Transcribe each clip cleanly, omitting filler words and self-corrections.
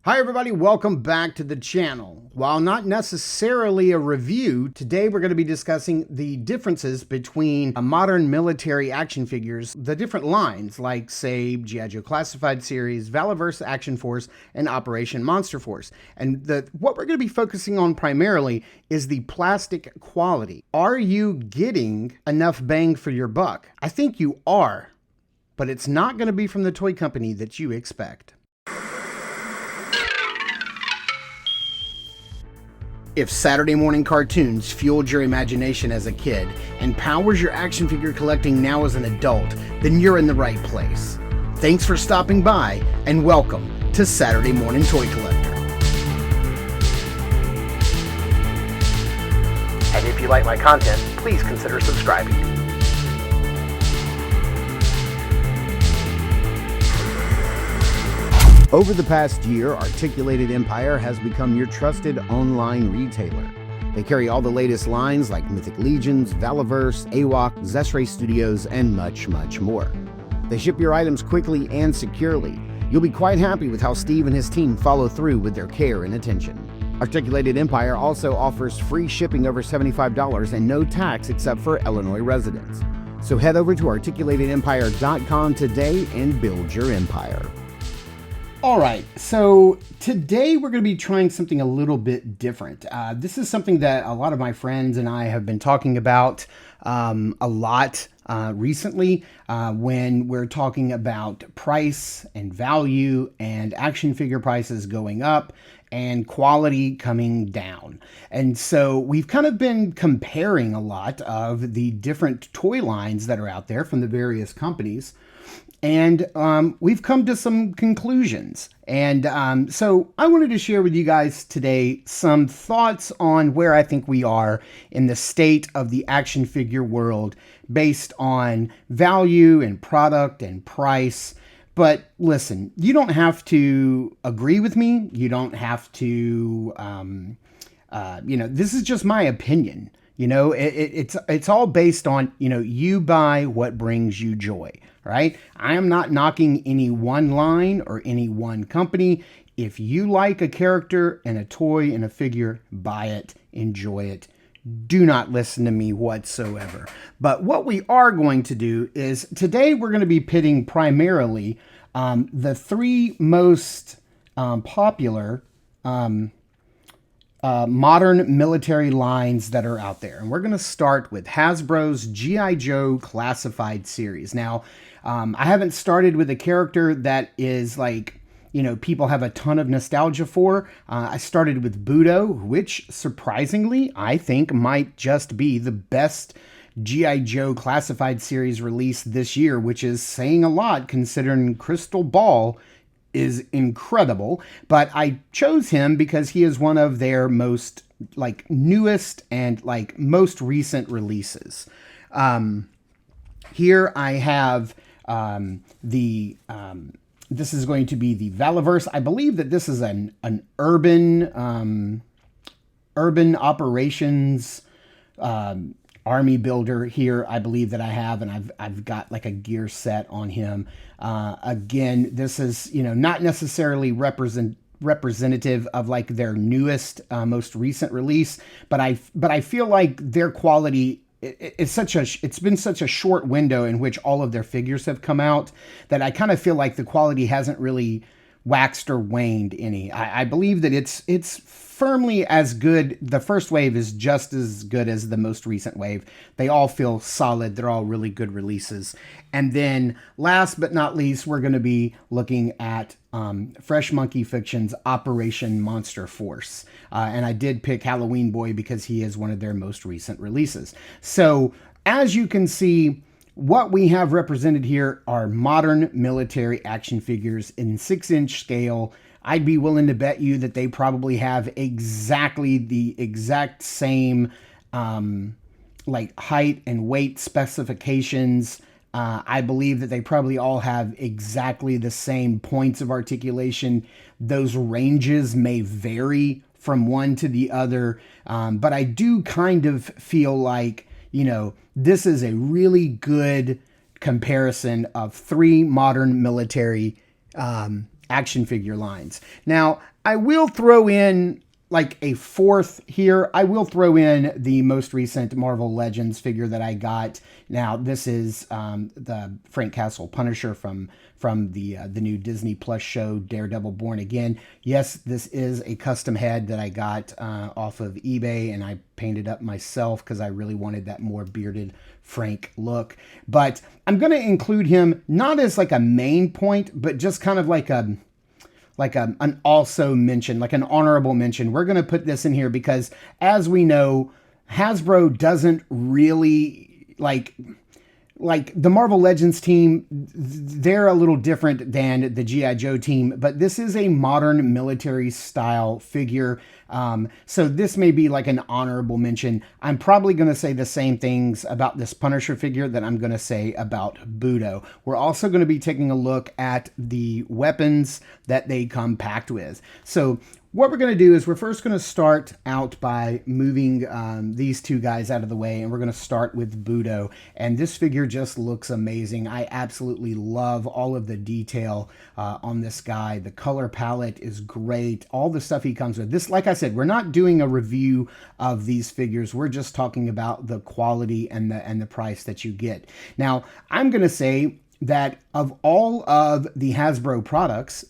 Hi everybody, welcome back to the channel. While not necessarily a review, today we're going to be discussing the differences between modern military action figures, the different lines like, say, G.I. Joe Classified Series, Valaverse Action Force, and Operation Monster Force. And what we're going to be focusing on primarily is the plastic quality. Are you getting enough bang for your buck? I think you are, but it's not going to be from the toy company that you expect. If Saturday morning cartoons fueled your imagination as a kid and powers your action figure collecting now as an adult, then you're in the right place. Thanks for stopping by and welcome to Saturday Morning Toy Collector. And if you like my content, please consider subscribing. Over the past year, Articulated Empire has become your trusted online retailer. They carry all the latest lines like Mythic Legions, Valaverse, AWOC, Zesray Studios, and much, much more. They ship your items quickly and securely. You'll be quite happy with how Steve and his team follow through with their care and attention. Articulated Empire also offers free shipping over $75 and no tax except for Illinois residents. So head over to articulatedempire.com today and build your empire. All right, so today we're going to be trying something a little bit different. This is something that a lot of my friends and I have been talking about a lot recently when we're talking about price and value and action figure prices going up and quality coming down. And so we've kind of been comparing a lot of the different toy lines that are out there from the various companies. And we've come to some conclusions. And so I wanted to share with you guys today some thoughts on where I think we are in the state of the action figure world based on value and product and price. But listen, you don't have to agree with me. You don't have to, this is just my opinion. It's all based on, you buy what brings you joy, right? I am not knocking any one line or any one company. If you like a character and a toy and a figure, buy it, enjoy it. Do not listen to me whatsoever. But what we are going to do is today we're going to be pitting primarily the three most popular modern military lines that are out there. And we're going to start with Hasbro's G.I. Joe Classified Series. Now, I haven't started with a character that is like, people have a ton of nostalgia for. I started with Budo, which surprisingly, I think might just be the best G.I. Joe Classified Series release this year, which is saying a lot considering Crystal Ball is incredible, but I chose him because he is one of their most newest and most recent releases. Here I have this is going to be the Valaverse. I believe that this is an urban operations army builder here. I believe that I have, and I've got like a gear set on him. Again, this is, not necessarily representative of like their newest, most recent release, but I feel like their quality, it's been such a short window in which all of their figures have come out that I kind of feel like the quality hasn't really waxed or waned any. I believe that it's firmly as good. The first wave is just as good as the most recent wave. They all feel solid. They're all really good releases. And then last but not least, we're going to be looking at Fresh Monkey Fiction's Operation Monster Force. And I did pick Halloween Boy because he is one of their most recent releases. So as you can see, what we have represented here are modern military action figures in 6-inch scale. I'd be willing to bet you that they probably have exactly the exact same height and weight specifications. I believe that they probably all have exactly the same points of articulation. Those ranges may vary from one to the other, but I do kind of feel like, this is a really good comparison of three modern military action figure lines. Now, I will throw in like a fourth here. I will throw in the most recent Marvel Legends figure that I got. Now, this is the Frank Castle Punisher from the new Disney Plus show, Daredevil Born Again. Yes, this is a custom head that I got off of eBay, and I painted up myself because I really wanted that more bearded Frank look. But I'm going to include him not as like a main point, but just kind of like an also mention, like an honorable mention. We're going to put this in here because, as we know, Hasbro doesn't really like the Marvel Legends team. They're a little different than the G.I. Joe team, but this is a modern military style figure. So this may be like an honorable mention. I'm probably going to say the same things about this Punisher figure that I'm going to say about Budo. We're also going to be taking a look at the weapons that they come packed with. So what we're going to do is we're first going to start out by moving these two guys out of the way, and we're going to start with Budo. And this figure just looks amazing. I absolutely love all of the detail on this guy. The color palette is great. All the stuff he comes with. This, like I said, we're not doing a review of these figures. We're just talking about the quality and the price that you get. Now, I'm going to say that of all of the Hasbro products,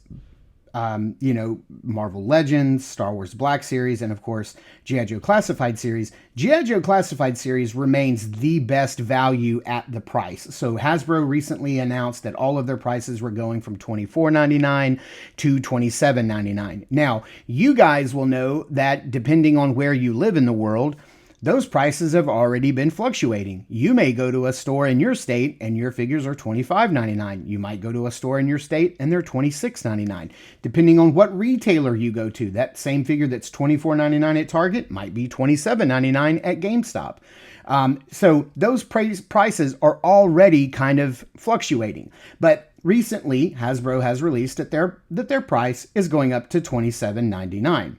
Marvel Legends, Star Wars Black Series, and of course, G.I. Joe Classified Series. G.I. Joe Classified Series remains the best value at the price. So Hasbro recently announced that all of their prices were going from $24.99 to $27.99. Now, you guys will know that depending on where you live in the world, those prices have already been fluctuating. You may go to a store in your state and your figures are $25.99. You might go to a store in your state and they're $26.99. Depending on what retailer you go to, that same figure that's $24.99 at Target might be $27.99 at GameStop. So those prices are already kind of fluctuating. But recently, Hasbro has released that their price is going up to $27.99.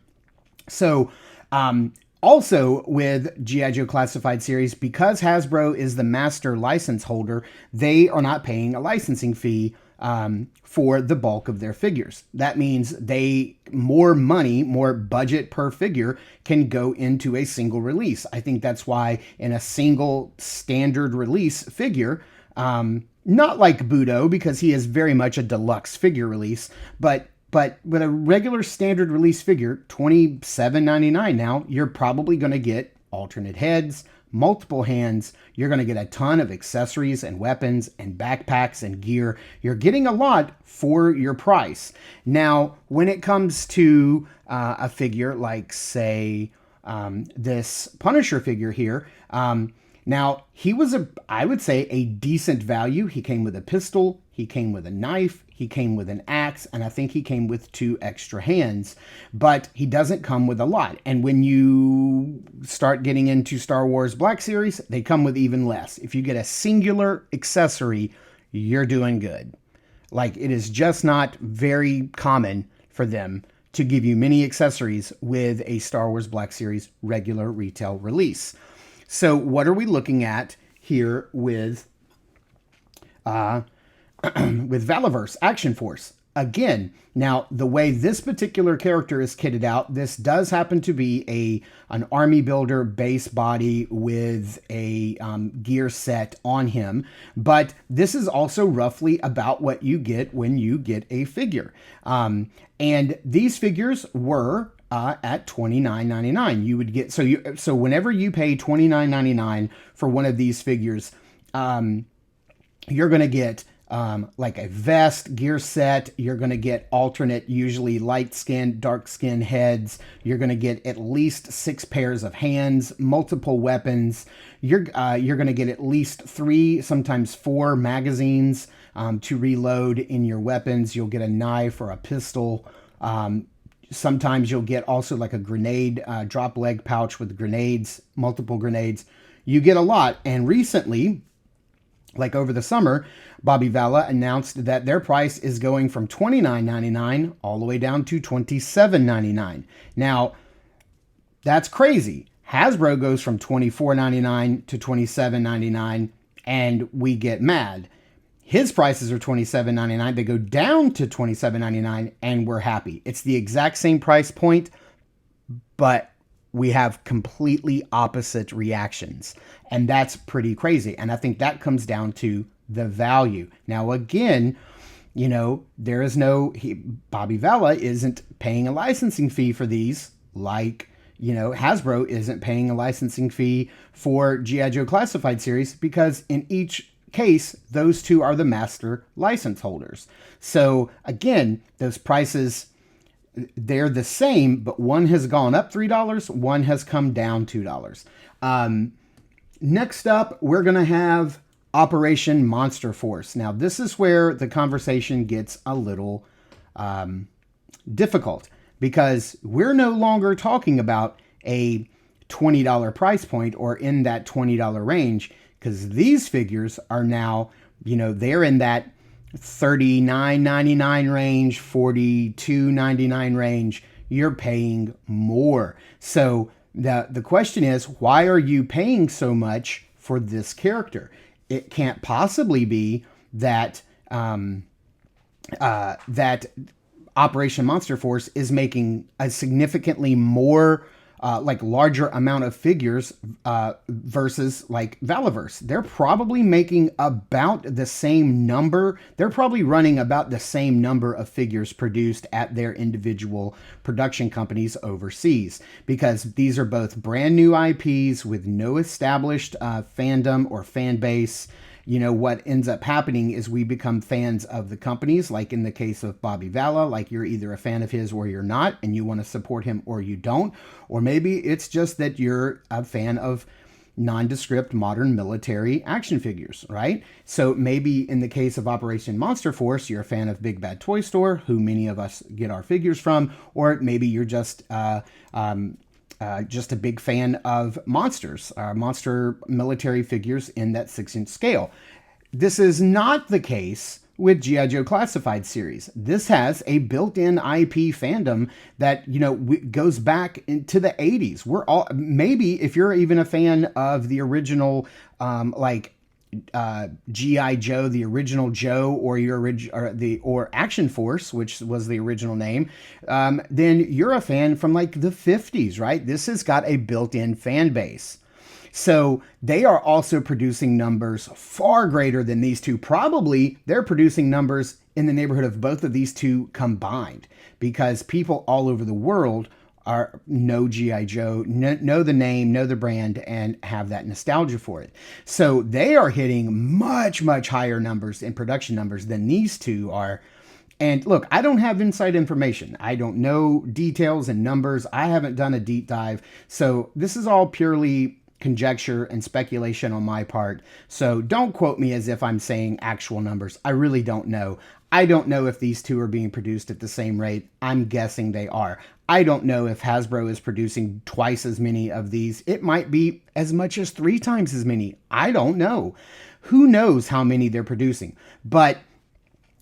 So, also, with G.I. Joe Classified Series, because Hasbro is the master license holder, they are not paying a licensing fee for the bulk of their figures. That means more money, more budget per figure can go into a single release. I think that's why in a single standard release figure, not like Budo, because he is very much a deluxe figure release, but with a regular standard release figure, $27.99 now, you're probably going to get alternate heads, multiple hands. You're going to get a ton of accessories and weapons and backpacks and gear. You're getting a lot for your price. Now, when it comes to a figure like, say, this Punisher figure here, now, he was I would say, a decent value. He came with a pistol, he came with a knife, he came with an axe, and I think he came with 2 extra hands. But he doesn't come with a lot. And when you start getting into Star Wars Black Series, they come with even less. If you get a singular accessory, you're doing good. Like, it is just not very common for them to give you many accessories with a Star Wars Black Series regular retail release. So what are we looking at here with Valaverse Action Force? Again, now the way this particular character is kitted out, this does happen to be an army builder base body with a gear set on him, but this is also roughly about what you get when you get a figure. And these figures were at $29.99. You would get so whenever you pay $29.99 for one of these figures, you're going to get like a vest, gear set. You're going to get alternate, usually light skin, dark skin heads. You're going to get at least 6 pairs of hands, multiple weapons. You're going to get at least 3, sometimes 4 magazines to reload in your weapons. You'll get a knife or a pistol. Sometimes you'll get also like a grenade drop leg pouch with grenades, multiple grenades. You get a lot. And recently, like over the summer, Bobby Vala announced that their price is going from $29.99 all the way down to $27.99. Now, that's crazy. Hasbro goes from $24.99 to $27.99, and we get mad. His prices are $27.99. They go down to $27.99 and we're happy. It's the exact same price point, but we have completely opposite reactions. And that's pretty crazy. And I think that comes down to the value. Now, again, you know, there is no, Bobby Valla isn't paying a licensing fee for these like, you know, Hasbro isn't paying a licensing fee for G.I. Joe Classified series, because in each case, those two are the master license holders. So again, those prices, they're the same, but one has gone up $3, one has come down $2. Next up, we're going to have Operation Monster Force. Now, this is where the conversation gets a little difficult, because we're no longer talking about a $20 price point or in that $20 range, because these figures are now, you know, they're in that $39.99 range, $42.99 range. You're paying more. So the question is, why are you paying so much for this character? It can't possibly be that that Operation Monster Force is making a significantly more like larger amount of figures versus like Valaverse. They're probably making about the same number. They're probably running about the same number of figures produced at their individual production companies overseas, because these are both brand new IPs with no established fandom or fan base. You know, what ends up happening is we become fans of the companies, like in the case of Bobby Valla, like you're either a fan of his or you're not, and you want to support him or you don't. Or maybe it's just that you're a fan of nondescript modern military action figures, right? So maybe in the case of Operation Monster Force, you're a fan of Big Bad Toy Store, who many of us get our figures from, or maybe you're just a big fan of monsters, monster military figures in that 6-inch scale. This is not the case with G.I. Joe Classified series. This has a built-in IP fandom that, you know, goes back into the 80s. We're all, maybe if you're even a fan of the original, G.I. Joe, the original Joe, or or Action Force, which was the original name, then you're a fan from like the 50s, right? This has got a built-in fan base. So they are also producing numbers far greater than these two. Probably they're producing numbers in the neighborhood of both of these two combined, because people all over the world know G.I. Joe, know the name, know the brand, and have that nostalgia for it. So they are hitting much, much higher numbers in production numbers than these two are. And look, I don't have inside information. I don't know details and numbers. I haven't done a deep dive. So this is all purely conjecture and speculation on my part. So don't quote me as if I'm saying actual numbers. I really don't know. I don't know if these two are being produced at the same rate. I'm guessing they are. I don't know if Hasbro is producing twice as many of these. It might be as much as 3 times as many. I don't know. Who knows how many they're producing? But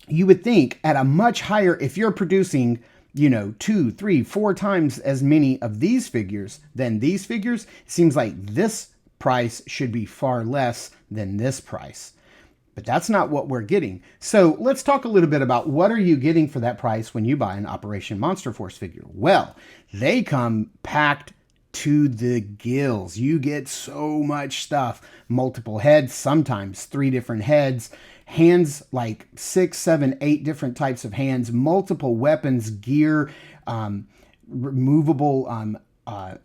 you would think at a much higher, if you're producing, you know, 2, 3, 4 times as many of these figures than these figures, it seems like this price should be far less than this price. But that's not what we're getting. So let's talk a little bit about what are you getting for that price when you buy an Operation Monster Force figure. Well, they come packed to the gills. You get so much stuff. Multiple heads, sometimes 3 different heads. Hands, like 6, 7, 8 different types of hands. Multiple weapons, gear, removable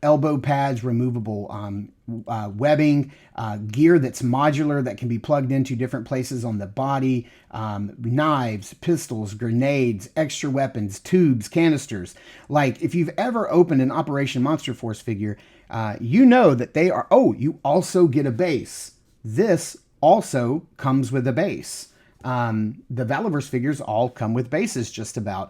elbow pads, removable webbing, gear that's modular that can be plugged into different places on the body, knives, pistols, grenades, extra weapons, tubes, canisters. Like if you've ever opened an Operation Monster Force figure, you know that they are, oh, you also get a base. This also comes with a base. The Valaverse figures all come with bases just about.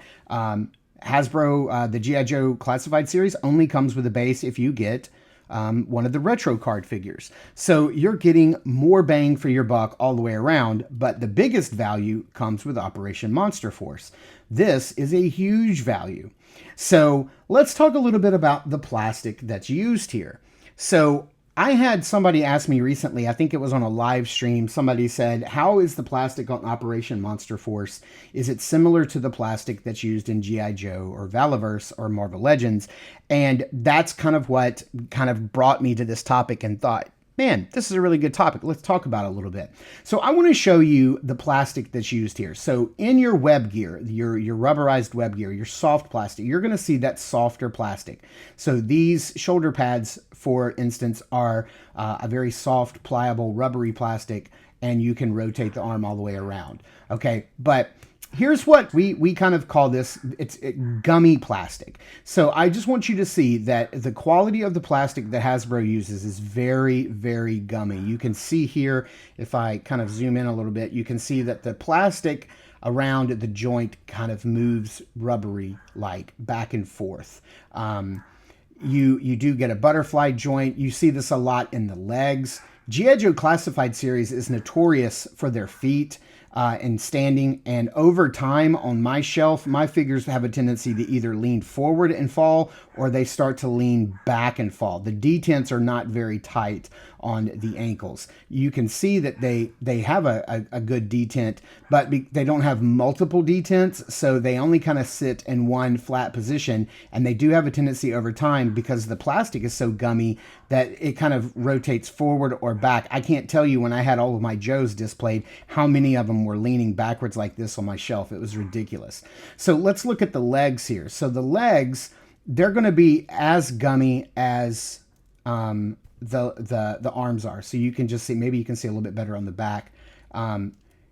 Hasbro, the G.I. Joe Classified series only comes with a base if you get one of the retro card figures. So you're getting more bang for your buck all the way around, but the biggest value comes with Operation Monster Force. This is a huge value. So let's talk a little bit about the plastic that's used here. So I had somebody ask me recently, I think it was on a live stream, somebody said, how is the plastic on Operation Monster Force? Is it similar to the plastic that's used in G.I. Joe or Valaverse or Marvel Legends? And that's kind of what kind of brought me to this topic and thought, man, this is a really good topic. Let's talk about it a little bit. So I want to show you the plastic that's used here. So in your web gear, your rubberized web gear, your soft plastic, you're going to see that softer plastic. So these shoulder pads, for instance, are a very soft, pliable, rubbery plastic, and you can rotate the arm all the way around. Okay, but here's what we kind of call this, it's gummy plastic. So I just want you to see that the quality of the plastic that Hasbro uses is very, very gummy. You can see here, if I kind of zoom in a little bit, you can see that the plastic around the joint kind of moves rubbery like back and forth. You do get a butterfly joint. You see this a lot in the legs. G.I. Joe Classified series is notorious for their feet and standing, and over time on my shelf, my figures have a tendency to either lean forward and fall, or they start to lean back and fall. The detents are not very tight on the ankles. You can see that they have a good detent, but they don't have multiple detents, so they only kind of sit in one flat position, and they do have a tendency over time, because the plastic is so gummy, that it kind of rotates forward or back. I can't tell you, when I had all of my Joes displayed, how many of them were leaning backwards like this on my shelf. It was ridiculous. So let's look at the legs here. So the legs, they're going to be as gummy as the arms are. So you can just see, maybe you can see a little bit better on the back.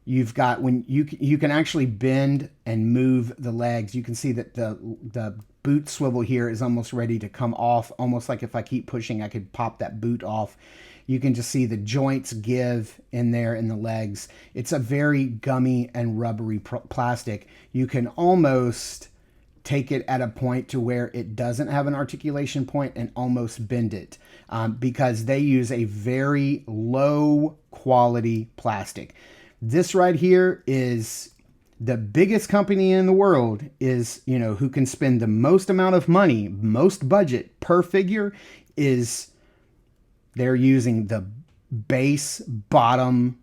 You've got, when you can actually bend and move the legs. You can see that the boot swivel here is almost ready to come off, almost like if I keep pushing, I could pop that boot off. You can just see the joints give in there in the legs. It's a very gummy and rubbery plastic. You can almost take it at a point to where it doesn't have an articulation point and almost bend it, because they use a very low quality plastic. This right here is the biggest company in the world, is, you know, who can spend the most amount of money, most budget per figure, is they're using the base, bottom,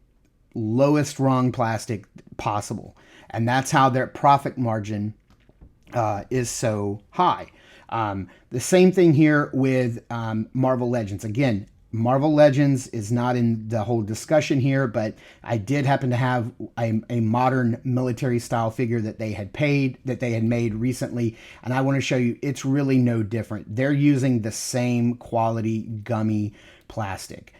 lowest rung plastic possible. And that's how their profit margin is so high. The same thing here with Marvel Legends. Again, Marvel Legends is not in the whole discussion here, but I did happen to have a modern military style figure that they had made recently, and I want to show you it's really no different. They're using the same quality gummy plastic.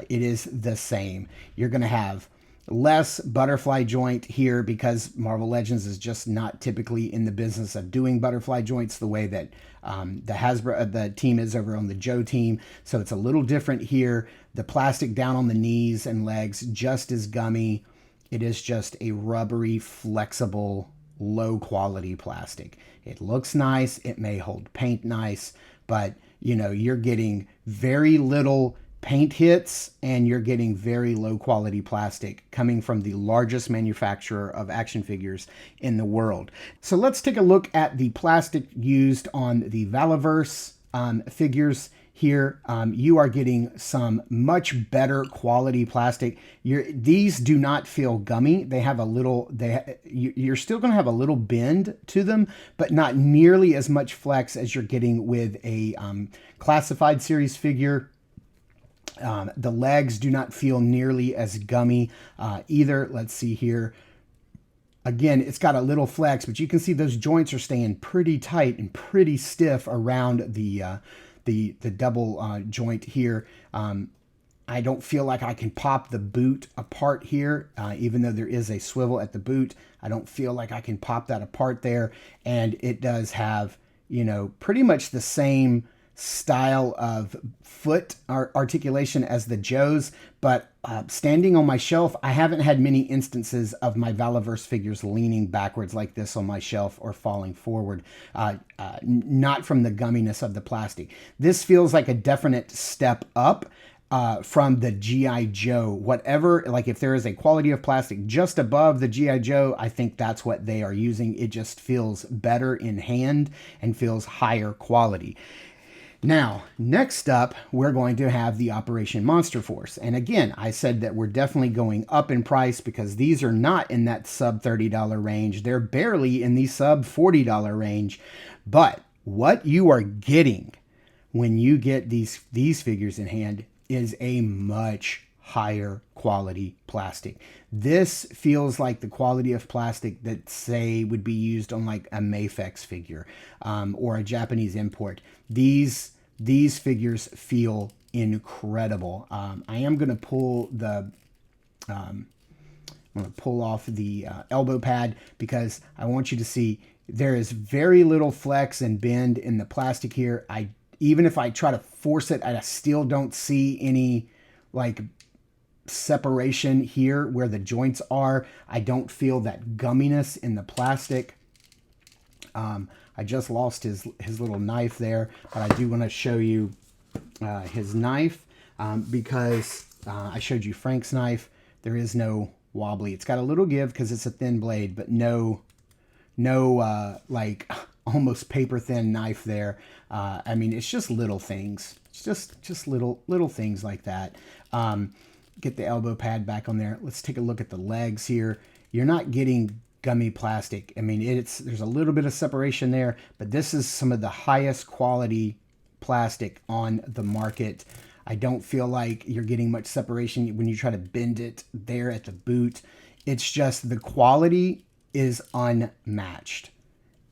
It is the same. You're going to have less butterfly joint here, because Marvel Legends is just not typically in the business of doing butterfly joints the way that the Hasbro, the team is over on the Joe team. So it's a little different here. The plastic down on the knees and legs, just as gummy. It is just a rubbery, flexible, low quality plastic. It looks nice. It may hold paint nice, but you know, you're getting very little paint hits, and you're getting very low quality plastic coming from the largest manufacturer of action figures in the world. So let's take a look at the plastic used on the Valaverse figures here. You are getting some much better quality plastic. These do not feel gummy. They have a little, you're still going to have a little bend to them, but not nearly as much flex as you're getting with a classified series figure. The legs do not feel nearly as gummy either. Let's see here. Again, it's got a little flex, but you can see those joints are staying pretty tight and pretty stiff around the double joint here. I don't feel like I can pop the boot apart here, even though there is a swivel at the boot. I don't feel like I can pop that apart there. And it does have, you know, pretty much the same style of foot articulation as the Joes, but standing on my shelf, I haven't had many instances of my Valaverse figures leaning backwards like this on my shelf or falling forward, not from the gumminess of the plastic. This feels like a definite step up from the G.I. Joe. Whatever, like if there is a quality of plastic just above the G.I. Joe, I think that's what they are using. It just feels better in hand and feels higher quality. Now, next up, we're going to have the Operation Monster Force. And again, I said that we're definitely going up in price because these are not in that sub $30 range. They're barely in the sub $40 range. But what you are getting when you get these figures in hand is a much higher quality plastic. This feels like the quality of plastic that, say, would be used on like a Mafex figure or a Japanese import. These figures feel incredible. I am going to pull the I'm going to pull off the elbow pad because I want you to see there is very little flex and bend in the plastic here. Even if I try to force it, I still don't see any like separation here where the joints are. I don't feel that gumminess in the plastic. I just lost his little knife there, but I do want to show you his knife because I showed you Frank's knife. There is no wobbly. It's got a little give because it's a thin blade, but no like almost paper thin knife there. I mean, it's just little things. It's just little things like that. Get the elbow pad back on there. Let's take a look at the legs here. You're not getting gummy plastic. I mean, there's a little bit of separation there, but this is some of the highest quality plastic on the market. I don't feel like you're getting much separation when you try to bend it there at the boot. It's just the quality is unmatched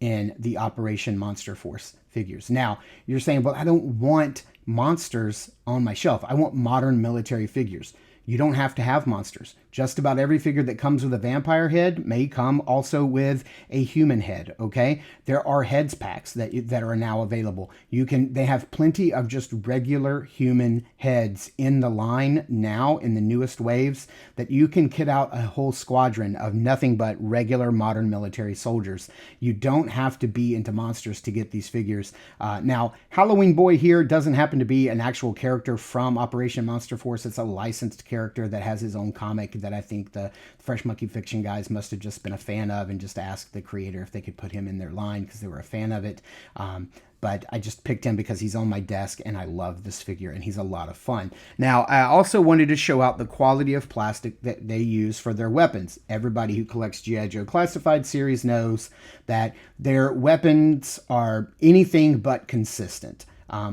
in the Operation Monster Force figures. Now, you're saying, well, I don't want monsters on my shelf. I want modern military figures. You don't have to have monsters. Just about every figure that comes with a vampire head may come also with a human head, okay? There are heads packs that are now available. They have plenty of just regular human heads in the line now in the newest waves that you can kit out a whole squadron of nothing but regular modern military soldiers. You don't have to be into monsters to get these figures. Now, Halloween Boy here doesn't happen to be an actual character from Operation Monster Force. It's a licensed character that has his own comic that I think the Fresh Monkey Fiction guys must have just been a fan of and just asked the creator if they could put him in their line because they were a fan of it. But I just picked him because he's on my desk and I love this figure and he's a lot of fun. Now, I also wanted to show out the quality of plastic that they use for their weapons. Everybody who collects G.I. Joe Classified series knows that their weapons are anything but consistent.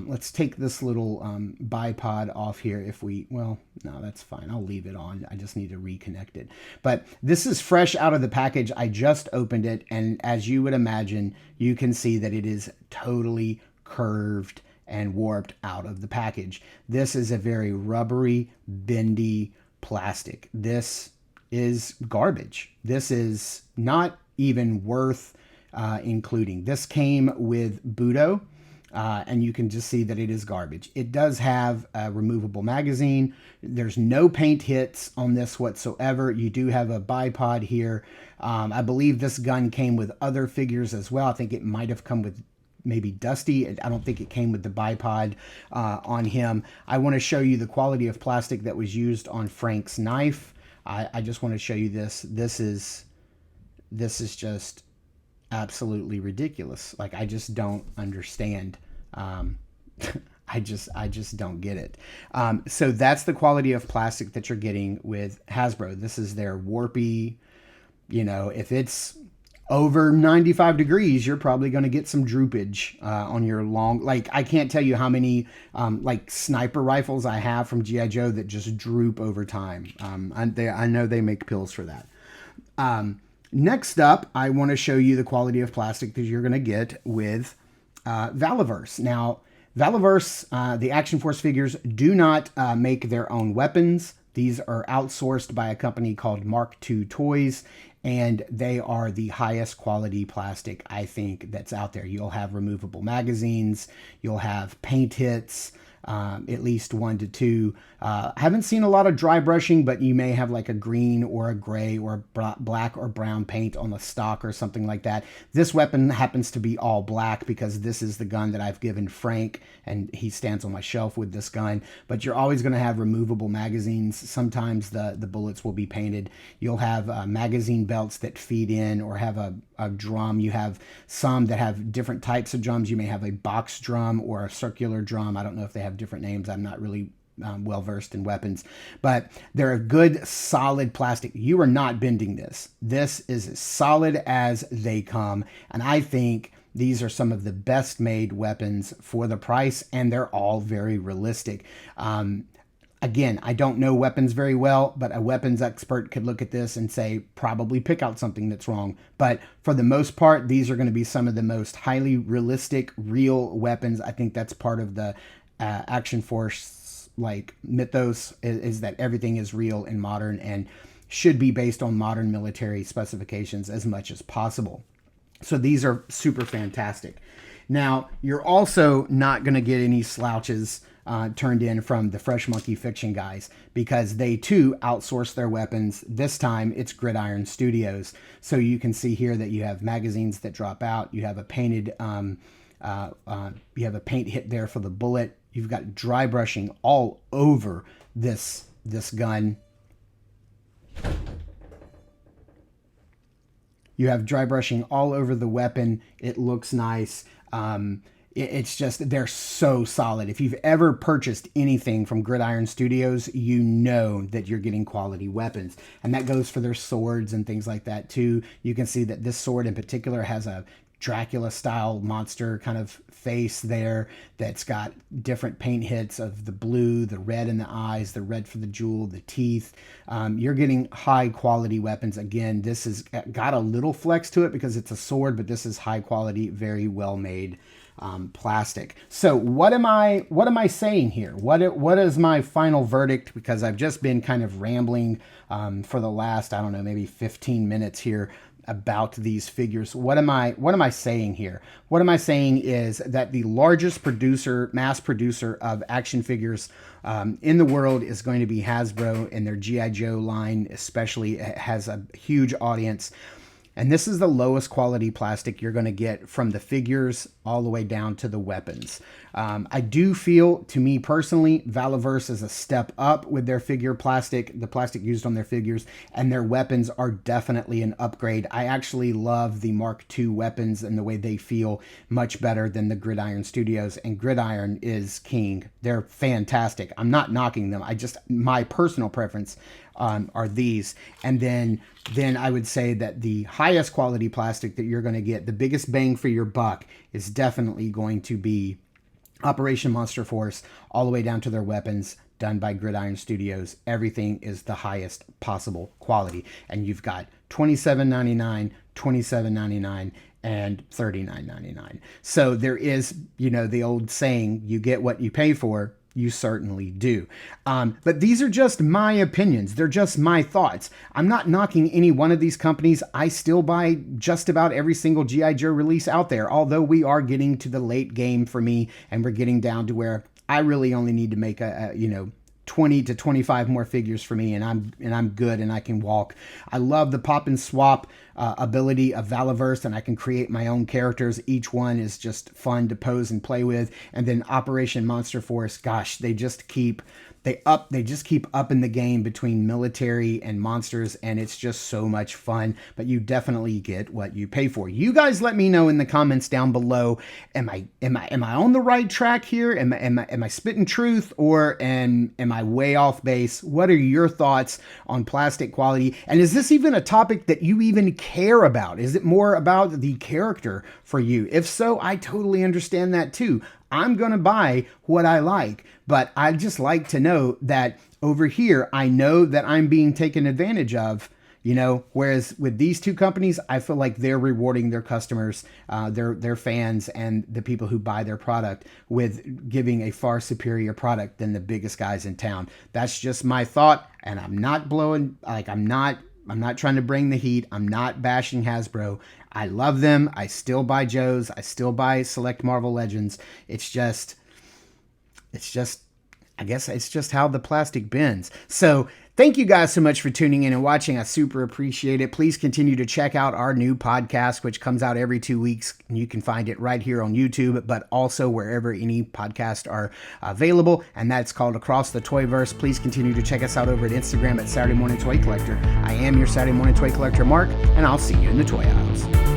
Let's take this little bipod off here well, no, that's fine. I'll leave it on. I just need to reconnect it. But this is fresh out of the package. I just opened it, and as you would imagine, you can see that it is totally curved and warped out of the package. This is a very rubbery, bendy plastic. This is garbage. This is not even worth including. This came with Budo. And you can just see that it is garbage. It does have a removable magazine. There's no paint hits on this whatsoever. You do have a bipod here. I believe this gun came with other figures as well. I think it might have come with maybe Dusty. I don't think it came with the bipod on him. I want to show you the quality of plastic that was used on Frank's knife. I just want to show you this. This is just absolutely ridiculous. Like, I just don't understand. I just don't get it. So that's the quality of plastic that you're getting with Hasbro. This is their warpy, if it's over 95 degrees, you're probably going to get some droopage on your long, like, I can't tell you how many like sniper rifles I have from G.I. Joe that just droop over time. I know they make pills for that. Next up, I want to show you the quality of plastic that you're going to get with Valaverse. Now, Valaverse, the Action Force figures, do not make their own weapons. These are outsourced by a company called Mark II Toys, and they are the highest quality plastic, I think, that's out there. You'll have removable magazines. You'll have paint hits. at least 1 to 2. Haven't seen a lot of dry brushing, but you may have like a green or a gray or black or brown paint on the stock or something like that. This weapon happens to be all black because this is the gun that I've given Frank, and he stands on my shelf with this gun. But you're always going to have removable magazines. Sometimes the bullets will be painted. You'll have magazine belts that feed in or have a drum. You have some that have different types of drums. You may have a box drum or a circular drum. I don't know if they have different names. I'm not really well versed in weapons, but they're a good solid plastic. You are not bending this. This is as solid as they come, and I think these are some of the best made weapons for the price, and they're all very realistic. Again, I don't know weapons very well, but a weapons expert could look at this and say, probably pick out something that's wrong. But for the most part, these are going to be some of the most highly realistic, real weapons. I think that's part of the Action Force like mythos is that everything is real and modern and should be based on modern military specifications as much as possible. So these are super fantastic. Now, you're also not going to get any slouches turned in from the Fresh Monkey Fiction guys, because they too outsource their weapons. This time it's Gridiron Studios. So you can see here that you have magazines that drop out. You have a painted, you have a paint hit there for the bullet. You've got dry brushing all over this gun. You have dry brushing all over the weapon. It looks nice. It's just, they're so solid. If you've ever purchased anything from Gridiron Studios, you know that you're getting quality weapons. And that goes for their swords and things like that too. You can see that this sword in particular has a Dracula style monster kind of face there that's got different paint hits of the blue, the red in the eyes, the red for the jewel, the teeth. You're getting high quality weapons. Again, this has got a little flex to it because it's a sword, but this is high quality, very well made plastic. So what am I saying here? What is my final verdict? Because I've just been kind of rambling for the last, I don't know, maybe 15 minutes here about these figures. What am I saying here? What am I saying is that the largest mass producer of action figures in the world is going to be Hasbro, and their G.I. Joe line especially has a huge audience. And this is the lowest quality plastic you're going to get from the figures all the way down to the weapons. I do feel, to me personally, Valaverse is a step up with their figure plastic, the plastic used on their figures, and their weapons are definitely an upgrade. I actually love the Mark II weapons and the way they feel much better than the Gridiron Studios, and Gridiron is king. They're fantastic. I'm not knocking them. My personal preference are these. And then I would say that the highest quality plastic that you're going to get, the biggest bang for your buck, is definitely going to be Operation Monster Force, all the way down to their weapons, done by Gridiron Studios. Everything is the highest possible quality. And you've got $27.99, $27.99, and $39.99. So there is, the old saying, you get what you pay for. You certainly do. But these are just my opinions. They're just my thoughts. I'm not knocking any one of these companies. I still buy just about every single G.I. Joe release out there, although we are getting to the late game for me, and we're getting down to where I really only need to make 20 to 25 more figures for me, and I'm good, and I can walk. I love the pop and swap ability of Valaverse, and I can create my own characters. Each one is just fun to pose and play with. And then Operation Monster Force, gosh, they just keep upping the game between military and monsters, and it's just so much fun. But you definitely get what you pay for. You guys let me know in the comments down below. Am I on the right track here? Am I spitting truth, or am I way off base? What are your thoughts on plastic quality? And is this even a topic that you even care about? Is it more about the character for you? If so, I totally understand that too. I'm going to buy what I like, but I just like to know that over here, I know that I'm being taken advantage of, whereas with these two companies, I feel like they're rewarding their customers, their fans, and the people who buy their product with giving a far superior product than the biggest guys in town. That's just my thought, and I'm not I'm not trying to bring the heat. I'm not bashing Hasbro. I love them. I still buy Joes. I still buy select Marvel Legends. It's just, it's just, I guess it's just how the plastic bends. So thank you guys so much for tuning in and watching. I super appreciate it. Please continue to check out our new podcast, which comes out every 2 weeks. You can find it right here on YouTube, but also wherever any podcasts are available. And that's called Across the Toyverse. Please continue to check us out over at Instagram at Saturday Morning Toy Collector. I am your Saturday Morning Toy Collector, Mark, and I'll see you in the toy aisles.